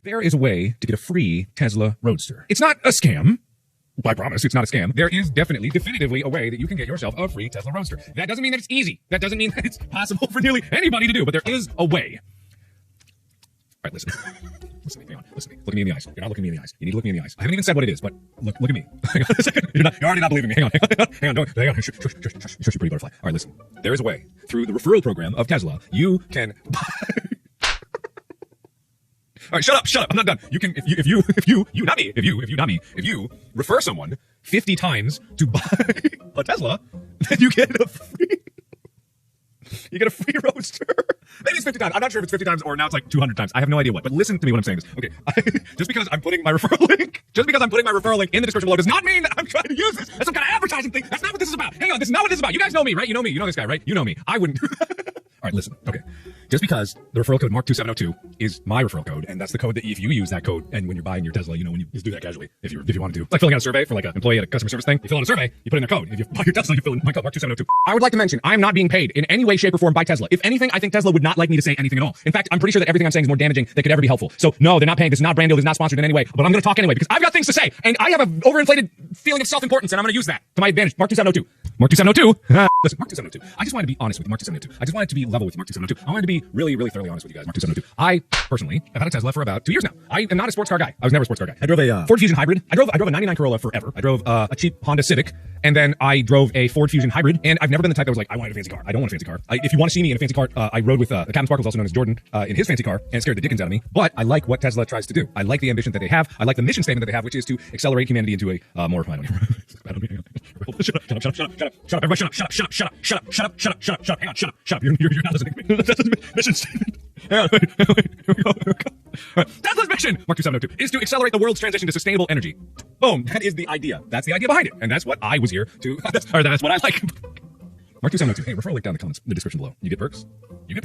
there is a way to get a free Tesla Roadster. It's not a scam. I promise it's not a scam. There is definitively a way that you can get yourself a free Tesla Roadster. That doesn't mean that it's easy. That doesn't mean that it's possible for nearly anybody to do, but there is a way. All right, listen. Listen to me, hang on. Listen to me. Look at me in the eyes. You're not looking me in the eyes. You need to look me in the eyes. I haven't even said what it is, but look at me. Hang on a second. You're already not believing me. Hang on. Hang on. Shush, you pretty butterfly. All right, listen. There is a way. Through the referral program of Tesla, you can buy... All right, shut up. I'm not done. You can, if you refer someone 50 times to buy a Tesla, then you get a free Roadster. Maybe it's 50 times. I'm not sure if it's 50 times or now it's like 200 times. I have no idea what, but listen to me what I'm saying is, okay, just because I'm putting my referral link in the description below does not mean that I'm trying to use this as some kind of advertising thing. That's not what this is about. Hang on, this is not what this is about. You guys know me, right? You know me. You know this guy, right? You know me. I wouldn't do that. All right, listen. Okay. Just because the referral code Mark2702 is my referral code, and that's the code that if you use that code, and when you're buying your Tesla, when you just do that casually, if you want to do, it's like filling out a survey for like an employee at a customer service thing. You fill out a survey, you put in their code. If you buy your Tesla, you fill in my code Mark2702. I would like to mention, I am not being paid in any way, shape, or form by Tesla. If anything, I think Tesla would not like me to say anything at all. In fact, I'm pretty sure that everything I'm saying is more damaging than could ever be helpful. So no, they're not paying. This is not brand deal. This is not sponsored in any way. But I'm going to talk anyway because I've got things to say, and I have an overinflated feeling of self-importance, and I'm going to use that to my advantage. Mark2702. Mark2702. Listen, Mark2702. I just wanted to be honest with you, Mark2702. I just wanted to be level with you, Mark2702. I wanted to be really, really thoroughly honest with you guys, Mark2702. I personally have had a Tesla for about 2 years now. I am not a sports car guy. I was never a sports car guy. I drove a Ford Fusion Hybrid. I drove a 99 Corolla forever. I drove a cheap Honda Civic, and then I drove a Ford Fusion Hybrid. And I've never been the type that was like, I wanted a fancy car. I don't want a fancy car. If you want to see me in a fancy car, I rode with the Captain Sparkles, also known as Jordan, in his fancy car, and it scared the dickens out of me. But I like what Tesla tries to do. I like the ambition that they have. I like the mission statement that they have, which is to accelerate humanity into a more. I don't even. Shut up, everybody, shut up. Hang on, shut up. You're not listening to me. That's the mission statement. Hang on, wait. Here we go. Tesla's mission, Mark2702, is to accelerate the world's transition to sustainable energy. Boom. That is the idea. That's the idea behind it. And that's what I was here to, that's what I like. Mark2702. Hey, referral link down in the comments, in the description below. You get perks. You get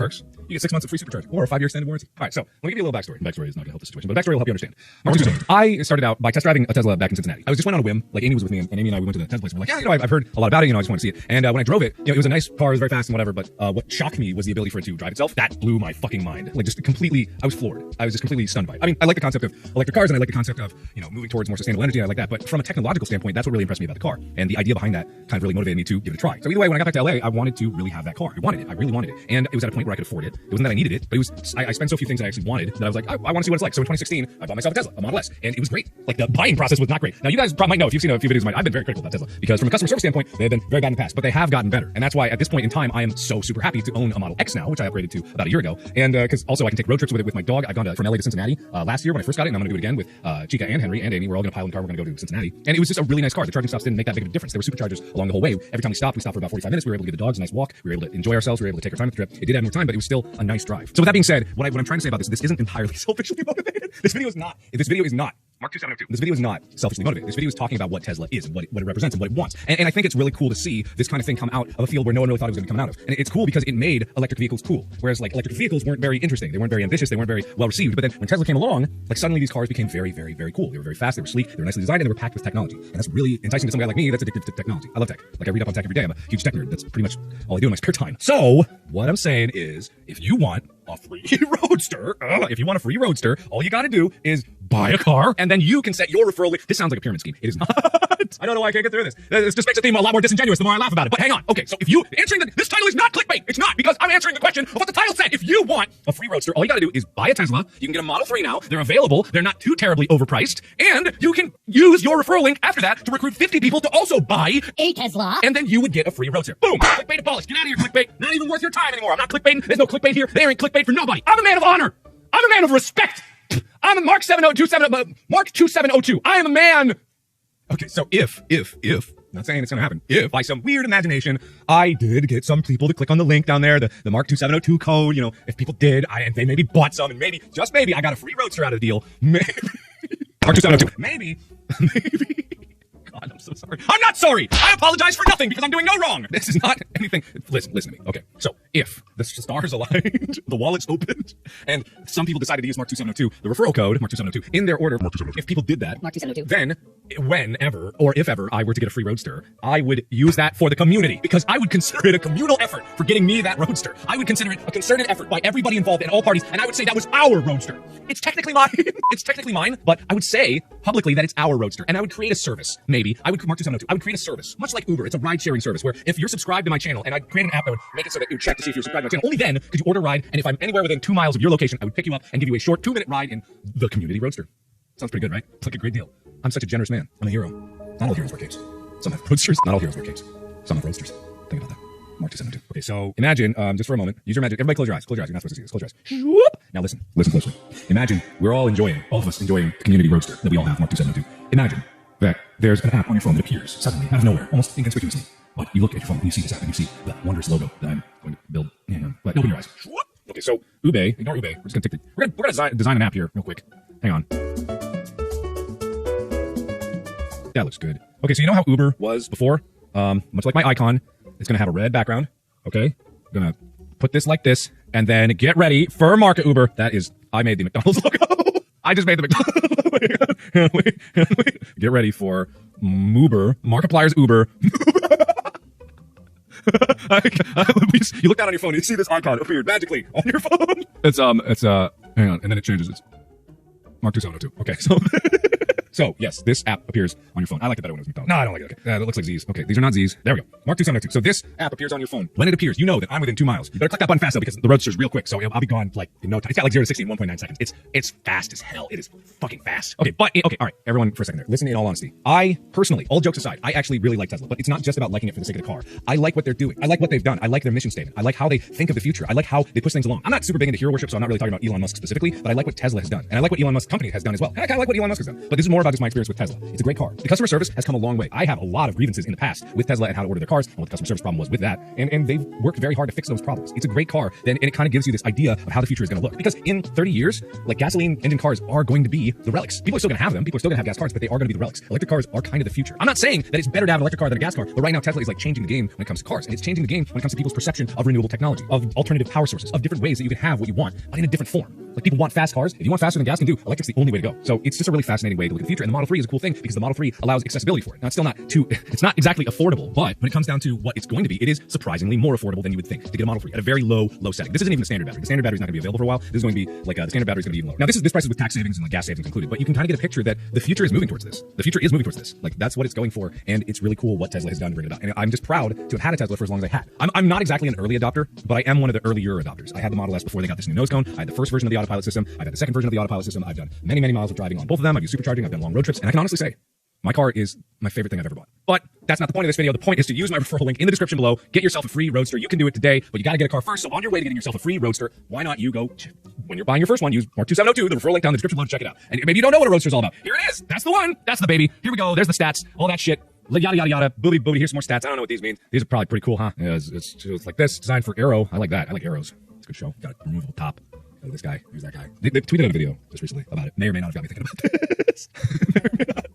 6 months of free supercharge or a 5-year extended warranty. All right, so let me give you a little backstory. Backstory is not going to help the situation, but backstory will help you understand. Mark2702. I started out by test driving a Tesla back in Cincinnati. I just went on a whim. Like Amy was with me, and Amy and I, we went to the Tesla place. We're like, yeah, I've heard a lot about it. I just want to see it. And when I drove it, it was a nice car. It was very fast and whatever. But what shocked me was the ability for it to drive itself. That blew my fucking mind. Like just completely, I was floored. I was just completely stunned by it. I mean, I like the concept of electric cars, and I like the concept of moving towards more sustainable energy. I like that. But from a technological standpoint, that's what really impressed me about the car. And the idea behind that kind of really motivated me to give it a try. So either way, when I got back to LA, I wanted to really have that car. I wanted it. I really wanted it. And it was at a point where I could afford it. It wasn't that I needed it, but it was, I spent so few things that I actually wanted that I was like, I want to see what it's like. So in 2016, I bought myself a Tesla, a Model S, and it was great. Like the buying process was not great. Now you guys probably might know if you've seen a few videos of mine, I've been very critical about Tesla because from a customer service standpoint, they have been very bad in the past, but they have gotten better. And that's why at this point in time, I am so super happy to own a Model X now, which I upgraded to about a year ago. And because also I can take road trips with it with my dog. I've gone from LA to Cincinnati last year when I first got it, and I'm going to do it again with Chica and Henry and Amy. We're all going to pile in the car. We're going to go to Cincinnati. And it was just a really nice car. The charging stops didn't make that big of a difference. There were superchargers along the whole way. Every time we stopped for about 45 minutes. We were able to give the dogs a nice walk. We were able to enjoy ourselves. We were able to take our time at the trip. It did add more time, but it was still a nice drive. So with that being said, what I'm trying to say about this isn't entirely selfishly motivated. This video is not Mark2702. This video is not selfishly motivated. This video is talking about what Tesla is and what it represents and what it wants. And I think it's really cool to see this kind of thing come out of a field where no one really thought it was going to come out of. And it's cool because it made electric vehicles cool. Whereas like electric vehicles weren't very interesting. They weren't very ambitious. They weren't very well received. But then when Tesla came along, like suddenly these cars became very, very, very cool. They were very fast. They were sleek. They were nicely designed and they were packed with technology. And that's really enticing to somebody like me that's addicted to technology. I love tech. Like I read up on tech every day. I'm a huge tech nerd. That's pretty much all I do in my spare time. So what I'm saying is if you want a free Roadster, all you got to do is buy a car, and then you can set your referral link. This sounds like a pyramid scheme. It is not. I don't know why I can't get through this. This just makes the theme a lot more disingenuous the more I laugh about it. But hang on. Okay, so if you answering this title is not clickbait. It's not, because I'm answering the question of what the title said. If you want a free Roadster, all you got to do is buy a Tesla. You can get a Model 3 now. They're available. They're not too terribly overpriced, and you can use your referral link after that to recruit 50 people to also buy a Tesla, and then you would get a free Roadster. Boom! Clickbait abolished. Get out of here, clickbait. Not even worth your time anymore. I'm not clickbaiting. There's no clickbait here. There ain't clickbait for nobody. I'm a man of honor. I'm a man of respect. I'm a Mark2702. I am a man. Okay, so if, not saying it's gonna happen, if by some weird imagination, I did get some people to click on the link down there, the Mark2702 code, if people did, and they maybe bought some, and maybe, just maybe, I got a free Roadster out of the deal. Maybe. Mark2702. Maybe. God, so sorry. I'm not sorry. I apologize for nothing because I'm doing no wrong. This is not anything. Listen to me. Okay, so if the stars aligned, the wallets opened, and some people decided to use Mark 2702, the referral code Mark 2702 in their order. Mark 2702. If people did that, Mark 2702. then whenever or if ever I were to get a free Roadster, I would use that for the community because I would consider it a communal effort for getting me that Roadster. I would consider it a concerted effort by everybody involved in all parties, and I would say that was our Roadster. It's technically mine. It's technically mine, but I would say publicly that it's our Roadster, and I would create a service. Maybe I would Mark 2702. I would create a service, much like Uber. It's a ride-sharing service where if you're subscribed to my channel, and I'd create an app that would make it so that you would check to see if you're subscribed to my channel. Only then could you order a ride, and if I'm anywhere within 2 miles of your location, I would pick you up and give you a short 2-minute ride in the community Roadster. Sounds pretty good, right? It's like a great deal. I'm such a generous man. I'm a hero. Not all heroes wear capes. Some have Roadsters. Not all heroes wear capes. Some have Roadsters. Think about that. Mark 272. Okay, so imagine, just for a moment, use your magic. Everybody close your eyes. Close your eyes. You're not supposed to see this. Close your eyes. Whoop. Now listen. Listen closely. Imagine we're all enjoying, all of us enjoying the community Roadster that we all have, Mark 272. Imagine that there's an app on your phone that appears suddenly out of nowhere, almost inconspicuously. But you look at your phone and you see this app and you see the wondrous logo that I'm going to build. But open your eyes. Okay, so Ube, ignore Ube. We're just gonna take the, we're gonna design an app here real quick. Hang on. That looks good. Okay, so you know how Uber was before? Much like my icon, it's gonna have a red background. Okay, I'm gonna put this like this, and then get ready for Market Uber. That is, I made the McDonald's logo. I just made the McDonald's. Wait. Get ready for Uber, Markiplier's Uber. You look down on your phone, and you see this icon appeared magically on your phone. It's hang on, and then it changes. It's Mark 2702. Okay, so yes, this app appears on your phone. I like it better when it was McDonald's. No, I don't like it. Okay, that looks like Z's. Okay, these are not Z's. There we go. Mark 2702. So this app appears on your phone. When it appears, you know that I'm within 2 miles. You better click that button fast though, because the Roadster's real quick. So I'll be gone like in no time. It's got like 0 to 60 in 1.9 seconds. It's fast as hell. It is fucking fast. Okay, okay, all right, everyone, for a second there. Listen in all honesty. I personally, all jokes aside, I actually really like Tesla, but it's not just about liking it for the sake of the car. I like what they're doing. I like what they've done. I like their mission statement. I like how they think of the future. I like how they push things along. I'm not super big into hero worship, so I'm not really talking about Elon Musk specifically, but I like what Tesla has done, and I like what Elon Musk's company has done as well. And I kind of like what Elon Musk has done. But this is more about just my experience with Tesla. It's a great car. The customer service has come a long way. I have a lot of grievances in the past with Tesla and how to order their cars and what the customer service problem was with that. And they've worked very hard to fix those problems. It's a great car. And it kind of gives you this idea of how the future is going to look. Because in 30 years, like gasoline engine cars are going to be the relics. People are still going to have them. People are still going to have gas cars, but they are going to be the relics. Electric cars are kind of the future. I'm not saying that it's better to have an electric car than a gas car, but right now Tesla is like changing the game when it comes to cars. And it's changing the game when it comes to people's perception of renewable technology, of alternative power sources, of different ways that you can have what you want, but in a different form. Like people want fast cars. If you want faster than gas can do, electric's the only way to go. So it's just a really fascinating way to look at the future. And the Model 3 is a cool thing because the Model 3 allows accessibility for it. Now it's still not it's not exactly affordable, but when it comes down to what it's going to be, it is surprisingly more affordable than you would think to get a Model 3 at a very low setting. This isn't even a standard battery. The standard battery is not going to be available for a while. This is going to be like the standard battery is going to be even lower. Now this price is with tax savings and like gas savings included, but you can kind of get a picture that the future is moving towards this. The future is moving towards this. Like that's what it's going for, and it's really cool what Tesla has done to bring it up. And I'm just proud to have had a Tesla for as long as I had. I'm not exactly an early adopter, but I am one of the earlier adopters. I had the Model S before they got this new nose cone. I had the first version of the autopilot system. I've had the second version of the autopilot system. I've done many miles of driving on both of them. I've used supercharging. I've done long road trips, and I can honestly say my car is my favorite thing I've ever bought. But that's not the point of this video. The point is to use my referral link in the description below. Get yourself a free Roadster. You can do it today, but you got to get a car first. So on your way to getting yourself a free Roadster, why not you go, when you're buying your first one, use Mark 2702, the referral link down in the description below to check it out. And maybe you don't know what a Roadster is all about. Here it is. That's the one. That's the baby. Here we go. There's the stats. All that shit. Yada, yada, yada. Booty. Here's some more stats. I don't know what these mean. These are probably pretty cool, huh? Yeah, it's like this. Designed for Aero. I like that. I like arrows. It's a good show. Got a removable top. Look at this guy. Here's that guy. They tweeted out a video just recently about it. May or may not have got me thinking about this. May or may not.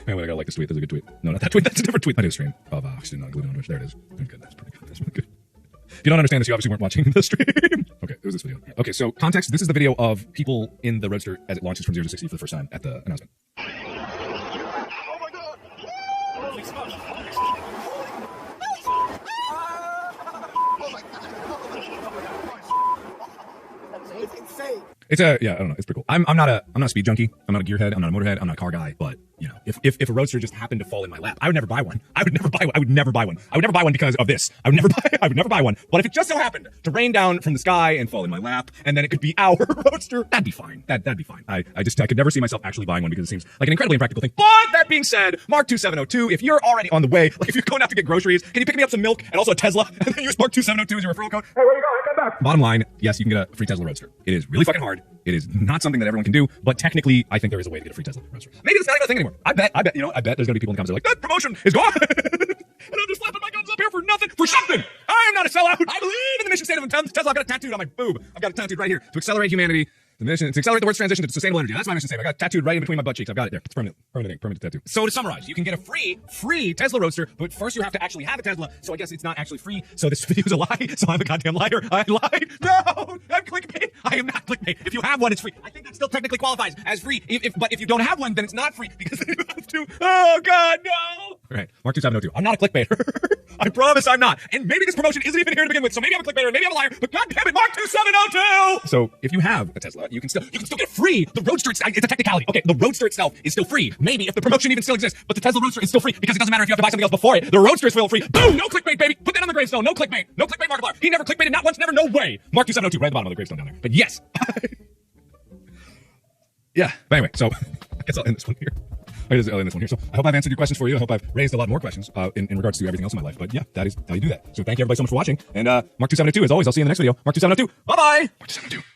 Anyway, I gotta like this tweet. This is a good tweet. No, not that tweet. That's a different tweet. I did a stream of student glued on which there it is. Very good. That's pretty good. That's really good. If you don't understand this, you obviously weren't watching the stream. Okay, it was this video. Okay, so context. This is the video of people in the Roadster as it launches from 0 to 60 for the first time at the announcement. Oh my god! Holy smokes! It's insane. It's I don't know. It's pretty cool. I'm not a speed junkie. I'm not a gearhead. I'm not a motorhead. I'm not a car guy. But you know, if a Roadster just happened to fall in my lap, I would never buy one. I would never buy one because of this. I would never buy one. But if it just so happened to rain down from the sky and fall in my lap, and then it could be our Roadster, that'd be fine. That'd be fine. I could never see myself actually buying one because it seems like an incredibly impractical thing. But that being said, Mark 2702, if you're already on the way, like if you're going out to get groceries, can you pick me up some milk and also a Tesla and then use Mark 2702 as your referral code? Hey, where you going? Come back. Bottom line, yes, you can get a free Tesla Roadster. It is really fucking hard. It is not something that everyone can do, but technically, I think there is a way to get a free Tesla Roadster. Maybe it's not even a thing anymore. I bet there's gonna be people in the comments that are like, that promotion is gone. And I'm just flapping my gums up here for nothing, for something. I am not a sellout. I believe in the mission statement of Tesla. I've got it tattooed on my boob. I've got it tattooed right here to accelerate humanity. The mission is to accelerate the world's transition to sustainable energy. That's my mission statement. I got it tattooed right in between my butt cheeks. I've got it there. It's permanent. Permanent tattoo. So to summarize, you can get a free Tesla Roadster, but first you have to actually have a Tesla. So I guess it's not actually free. So this video is a lie. So I'm a goddamn liar. I lied. No, I'm clickbait. I am not clickbait. If you have one, it's free. I think that still technically qualifies as free. But if you don't have one, then it's not free because you have to. Oh God, no. All right, Mark 2702. I'm not a clickbaiter. I promise I'm not. And maybe this promotion isn't even here to begin with. So maybe I'm a clickbaiter, maybe I'm a liar. But God damn it, Mark 2702. So if you have a Tesla, you can still get free. The Roadster, it's a technicality. Okay, the Roadster itself is still free. Maybe if the promotion even still exists, but the Tesla Roadster is still free because it doesn't matter if you have to buy something else before it. The Roadster is still free. Boom! No clickbait, baby. Put that on the gravestone. No clickbait. No clickbait, Markiplier. He never clickbaited, not once, never, no way. Mark 2702, right at the bottom of the gravestone down there. But yes. Yeah. But anyway, so I guess I'll end this one here. I'll end this one here. So I hope I've answered your questions for you. I hope I've raised a lot more questions in regards to everything else in my life. But yeah, that is how you do that. So thank you everybody so much for watching. And Mark 2702, as always, I'll see you in the next video. Mark 2702. Bye-bye. Mark 2702.